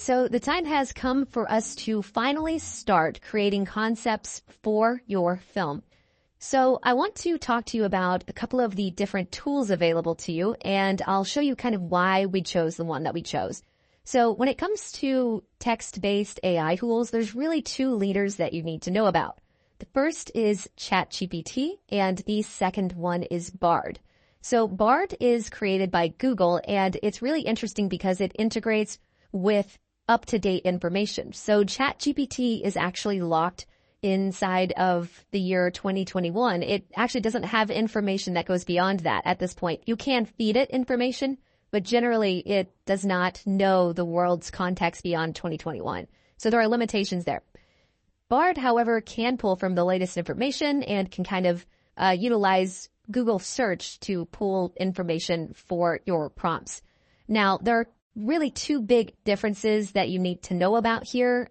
so the time has come for us to finally start creating concepts for your film. So I want to talk to you about a couple of the different tools available to you, and I'll show you kind of why we chose the one that we chose. So when it comes to text-based AI tools, there's really two leaders that you need to know about. The first is ChatGPT, and the second one is Bard. So Bard is created by Google, and it's really interesting because it integrates with up-to-date information. So ChatGPT is actually locked inside of the year 2021. It actually doesn't have information that goes beyond that at this point. You can feed it information, but generally it does not know the world's context beyond 2021. So there are limitations there. Bard, however, can pull from the latest information and can kind of utilize Google search to pull information for your prompts. Now, there are really two big differences that you need to know about here.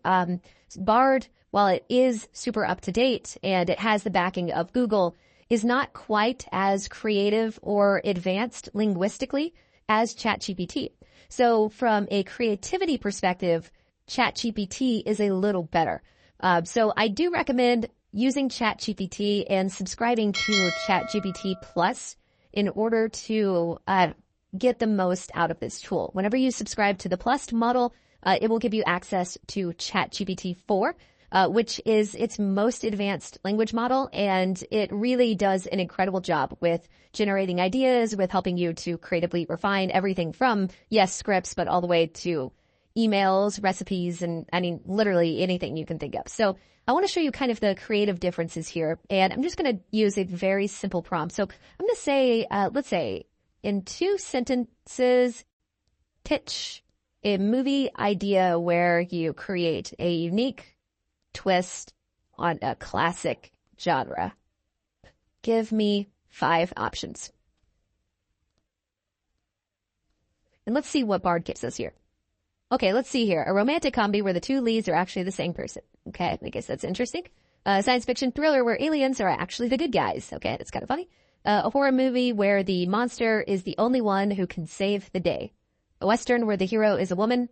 Bard, while it is super up to date and it has the backing of Google, is not quite as creative or advanced linguistically as ChatGPT. So from a creativity perspective, ChatGPT is a little better. So I do recommend using ChatGPT and subscribing to ChatGPT Plus in order to get the most out of this tool. Whenever you subscribe to the Plus model, it will give you access to ChatGPT 4, which is its most advanced language model, and it really does an incredible job with generating ideas, with helping you to creatively refine everything from, yes, scripts, but all the way to emails, recipes, and I mean, literally anything you can think of. So I want to show you kind of the creative differences here, and I'm just going to use a very simple prompt. So I'm going to say, let's say, in 2 sentences, pitch a movie idea where you create a unique twist on a classic genre. Give me 5 options. And let's see what Bard gives us here. Okay, let's see here. A romantic comedy where the 2 leads are actually the same person. Okay, I guess that's interesting. A science fiction thriller where aliens are actually the good guys. Okay, that's kind of funny. A horror movie where the monster is the only one who can save the day. A western where the hero is a woman.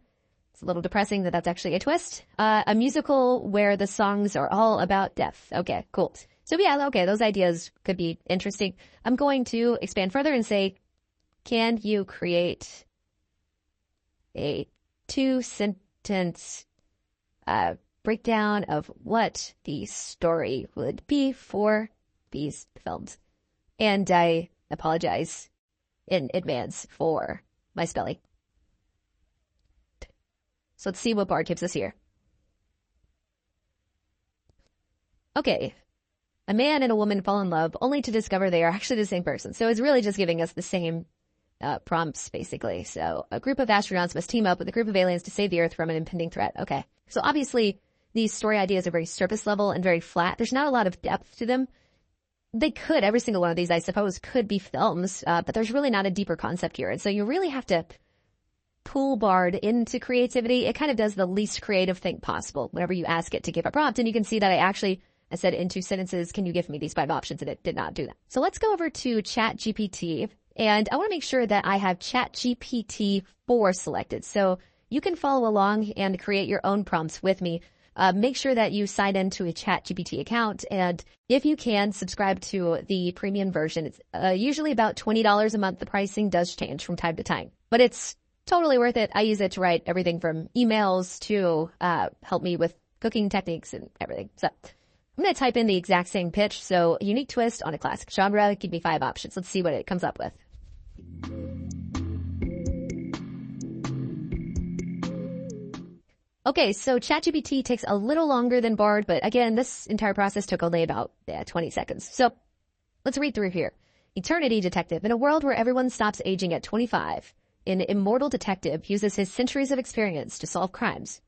It's a little depressing that that's actually a twist. A musical where the songs are all about death. Okay, cool. So yeah, okay, those ideas could be interesting. I'm going to expand further and say, can you create a 2-sentence breakdown of what the story would be for these films? And I apologize in advance for my spelling. So let's see what Bard gives us here. Okay. A man and a woman fall in love only to discover they are actually the same person. So it's really just giving us the same prompts, basically. So a group of astronauts must team up with a group of aliens to save the Earth from an impending threat. Okay. So obviously, these story ideas are very surface level and very flat. There's not a lot of depth to them. They could, every single one of these, I suppose, could be films, but there's really not a deeper concept here. And so you really have to pull Bard into creativity. It kind of does the least creative thing possible whenever you ask it to give a prompt. And you can see that I said in 2 sentences, can you give me these 5 options? And it did not do that. So let's go over to ChatGPT. And I want to make sure that I have ChatGPT 4 selected. So you can follow along and create your own prompts with me. Make sure that you sign into a ChatGPT account, and if you can, subscribe to the premium version. It's usually about $20 a month. The pricing does change from time to time, but it's totally worth it. I use it to write everything from emails to help me with cooking techniques and everything. So I'm going to type in the exact same pitch. So a unique twist on a classic genre. Give me 5 options. Let's see what it comes up with. Okay, so ChatGPT takes a little longer than Bard, but again, this entire process took only about 20 seconds. So let's read through here. Eternity detective. In a world where everyone stops aging at 25, an immortal detective uses his centuries of experience to solve crimes.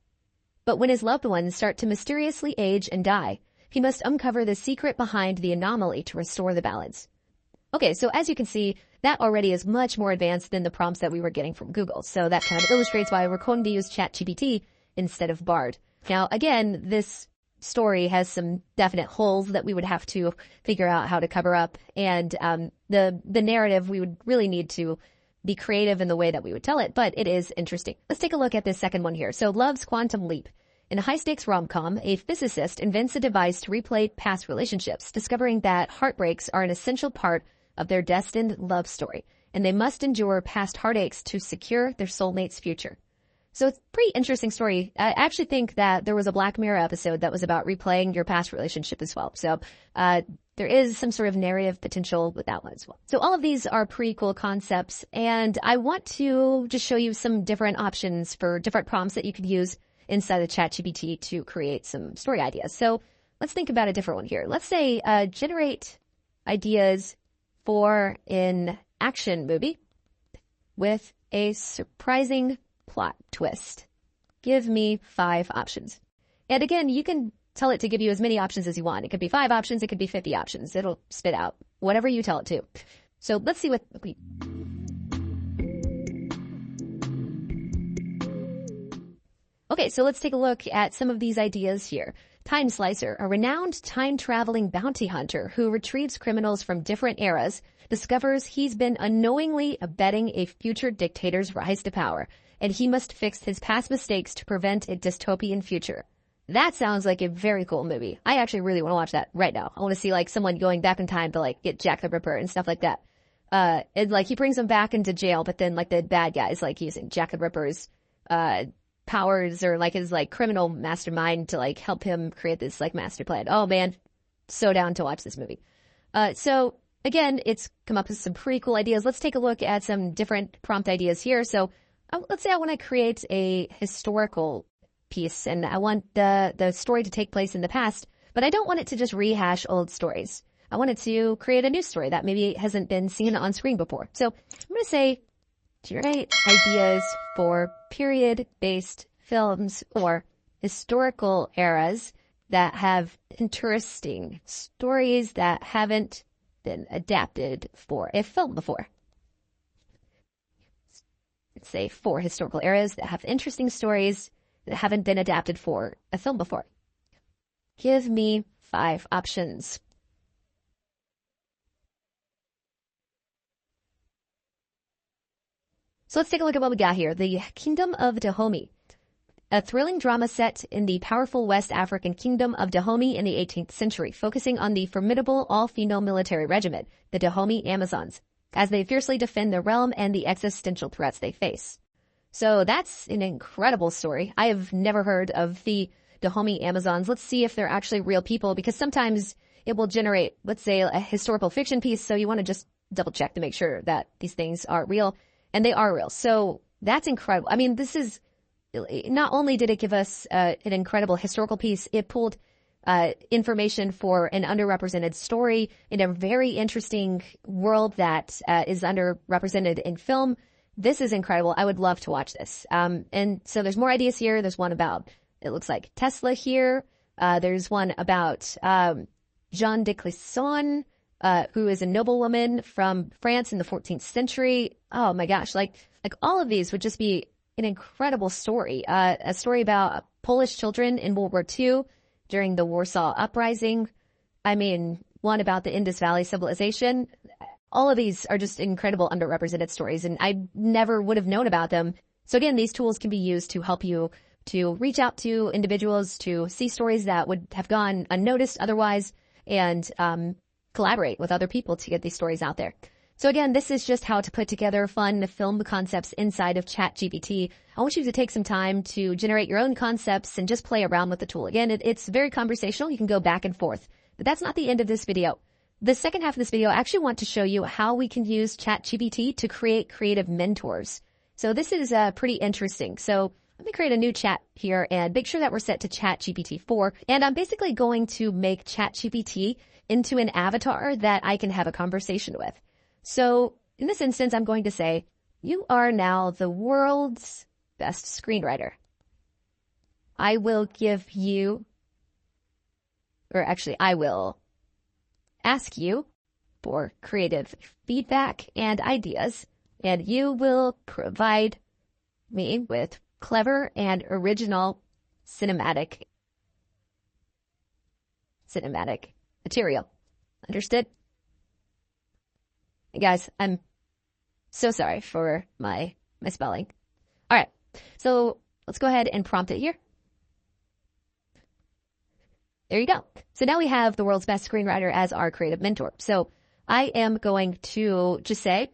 But when his loved ones start to mysteriously age and die, he must uncover the secret behind the anomaly to restore the balance. Okay, so as you can see, that already is much more advanced than the prompts that we were getting from Google. So that kind of illustrates why we're going to use ChatGPT instead of Bard. Now, again, this story has some definite holes that we would have to figure out how to cover up. And the narrative, we would really need to be creative in the way that we would tell it, but it is interesting. Let's take a look at this second one here. So Love's Quantum Leap. In a high-stakes rom-com, a physicist invents a device to replay past relationships, discovering that heartbreaks are an essential part of their destined love story, and they must endure past heartaches to secure their soulmate's future. So it's a pretty interesting story. I actually think that there was a Black Mirror episode that was about replaying your past relationship as well. So there is some sort of narrative potential with that one as well. So all of these are pretty cool concepts, and I want to just show you some different options for different prompts that you could use inside of ChatGPT to create some story ideas. So let's think about a different one here. Let's say generate ideas for an action movie with a surprising plot twist. Give me 5 options. And again, you can tell it to give you as many options as you want. It could be 5 options. It could be 50 options. It'll spit out whatever you tell it to. So let's see what we... Okay, so let's take a look at some of these ideas here. Time Slicer, a renowned time-traveling bounty hunter who retrieves criminals from different eras, discovers he's been unknowingly abetting a future dictator's rise to power, and he must fix his past mistakes to prevent a dystopian future. That sounds like a very cool movie. I actually really want to watch that right now. I want to see like someone going back in time to like get Jack the Ripper and stuff like that. And like he brings him back into jail, but then like the bad guys like using Jack the Ripper's powers or like his like criminal mastermind to like help him create this like master plan. Oh man, so down to watch this movie. So again, it's come up with some pretty cool ideas. Let's take a look at some different prompt ideas here. So let's say I want to create a historical piece and I want the story to take place in the past, but I don't want it to just rehash old stories. I want it to create a new story that maybe hasn't been seen on screen before. So I'm going to say, generate ideas for period-based films or historical eras that have interesting stories that haven't been adapted for a film before. Let's say 4 historical eras that have interesting stories that haven't been adapted for a film before. Give me 5 options. So let's take a look at what we got here. The Kingdom of Dahomey, a thrilling drama set in the powerful West African Kingdom of Dahomey in the 18th century, focusing on the formidable all-female military regiment, the Dahomey Amazons, as they fiercely defend their realm and the existential threats they face. So that's an incredible story. I have never heard of the Dahomey Amazons. Let's see if they're actually real people, because sometimes it will generate, let's say, a historical fiction piece, so you want to just double check to make sure that these things are real. And they are real. So that's incredible. I mean, this is, not only did it give us an incredible historical piece, it pulled information for an underrepresented story in a very interesting world that is underrepresented in film. This is incredible. I would love to watch this. And so there's more ideas here. There's one about, it looks like Tesla here. There's one about Jeanne de Clisson, who is a noblewoman from France in the 14th century. Oh my gosh, like all of these would just be an incredible story. A story about Polish children in World War II during the Warsaw Uprising. I mean, one about the Indus Valley civilization. All of these are just incredible underrepresented stories, and I never would have known about them. So again, these tools can be used to help you to reach out to individuals, to see stories that would have gone unnoticed otherwise, and collaborate with other people to get these stories out there. So again, this is just how to put together fun film concepts inside of ChatGPT. I want you to take some time to generate your own concepts and just play around with the tool. Again, it's very conversational. You can go back and forth. But that's not the end of this video. The second half of this video, I actually want to show you how we can use ChatGPT to create creative mentors. So this is pretty interesting. So let me create a new chat here and make sure that we're set to ChatGPT 4. And I'm basically going to make ChatGPT into an avatar that I can have a conversation with. So in this instance, I'm going to say, you are now the world's best screenwriter. I will give you, or actually I will ask you for creative feedback and ideas, and you will provide me with clever and original cinematic material. Understood? Hey guys, I'm So sorry for my spelling. All right. So let's go ahead and prompt it here. There you go. So now we have the world's best screenwriter as our creative mentor. So I am going to just say,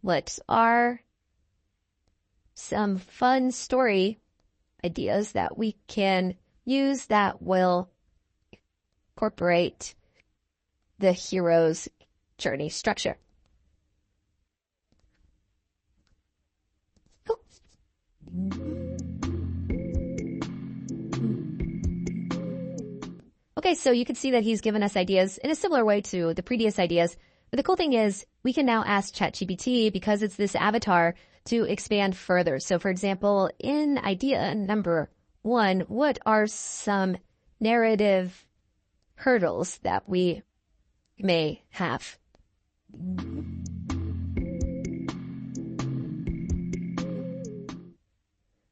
what are some fun story ideas that we can use that will incorporate the hero's journey structure? Cool. Okay, so you can see that he's given us ideas in a similar way to the previous ideas. But the cool thing is we can now ask ChatGPT, because it's this avatar, to expand further. So for example, in idea number 1, what are some narrative hurdles that we may have?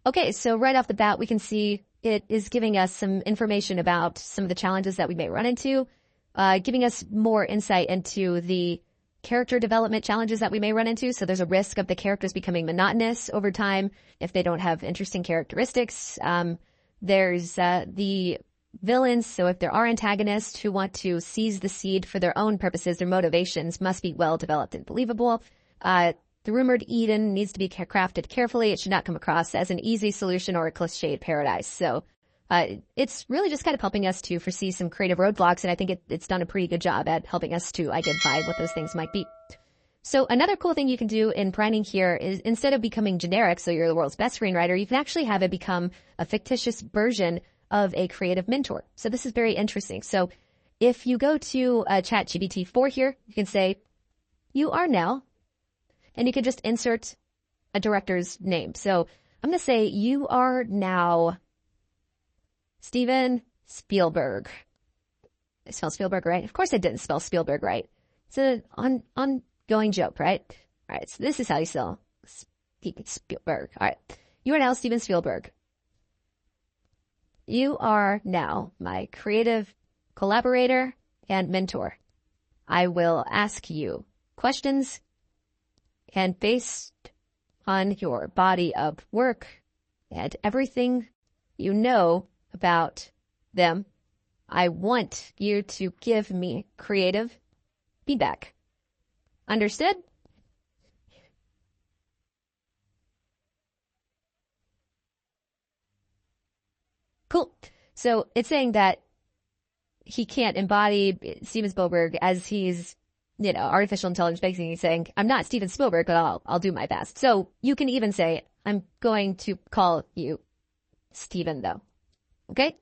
Okay, so right off the bat, we can see it is giving us some information about some of the challenges that we may run into, giving us more insight into the character development challenges that we may run into. So there's a risk of the characters becoming monotonous over time if they don't have interesting characteristics. There's the villains. So if there are antagonists who want to seize the seed for their own purposes, their motivations must be well developed and believable. The rumored Eden needs to be crafted carefully. It should not come across as an easy solution or a cliched paradise. So it's really just kind of helping us to foresee some creative roadblocks, and I think it's done a pretty good job at helping us to identify what those things might be. So another cool thing you can do in priming here is, instead of becoming generic, so you're the world's best screenwriter, you can actually have it become a fictitious version of a creative mentor. So this is very interesting. So if you go to ChatGPT 4 here, you can say, you are now, and you can just insert a director's name. So I'm going to say, you are now Steven Spielberg. I spelled Spielberg right? Of course I didn't spell Spielberg right. It's an ongoing joke, right? All right, so this is how you spell Spielberg. All right, you are now Steven Spielberg. You are now my creative collaborator and mentor. I will ask you questions, and based on your body of work and everything you know about them, I want you to give me creative feedback. Understood? Cool. So it's saying that he can't embody Steven Spielberg as he's, artificial intelligence. Basically he's saying, I'm not Steven Spielberg, but I'll do my best. So you can even say, I'm going to call you Steven though. Okay?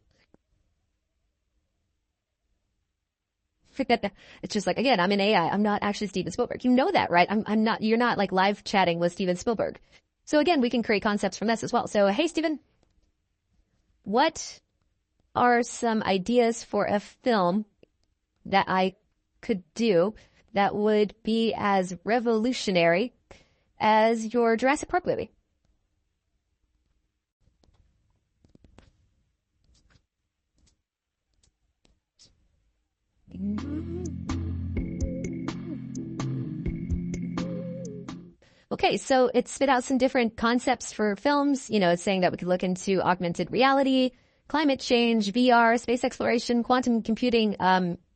It's just like, again, I'm an AI. I'm not actually Steven Spielberg. You know that, right? I'm not, you're not like live chatting with Steven Spielberg. So again, we can create concepts from this as well. So, hey, Steven, what are some ideas for a film that I could do that would be as revolutionary as your Jurassic Park movie? Okay, so it spit out some different concepts for films. It's saying that we could look into augmented reality, climate change, VR, space exploration, quantum computing,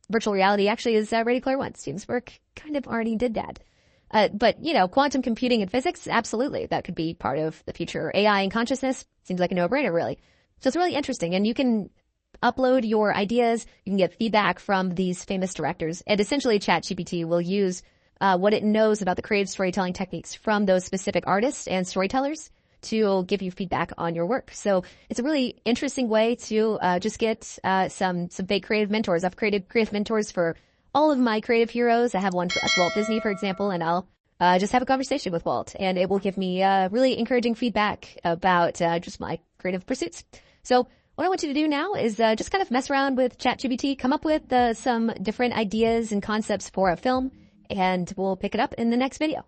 virtual reality. Actually is Ready Player One. Steven's work kind of already did that. But quantum computing and physics, absolutely. That could be part of the future. AI and consciousness seems like a no-brainer, really. So it's really interesting. And you can upload your ideas. You can get feedback from these famous directors. And essentially, ChatGPT will use what it knows about the creative storytelling techniques from those specific artists and storytellers to give you feedback on your work. So it's a really interesting way to just get some fake creative mentors. I've created creative mentors for all of my creative heroes. I have one for Walt Disney, for example, and I'll just have a conversation with Walt, and it will give me really encouraging feedback about just my creative pursuits. So what I want you to do now is just kind of mess around with ChatGPT, come up with some different ideas and concepts for a film, and we'll pick it up in the next video.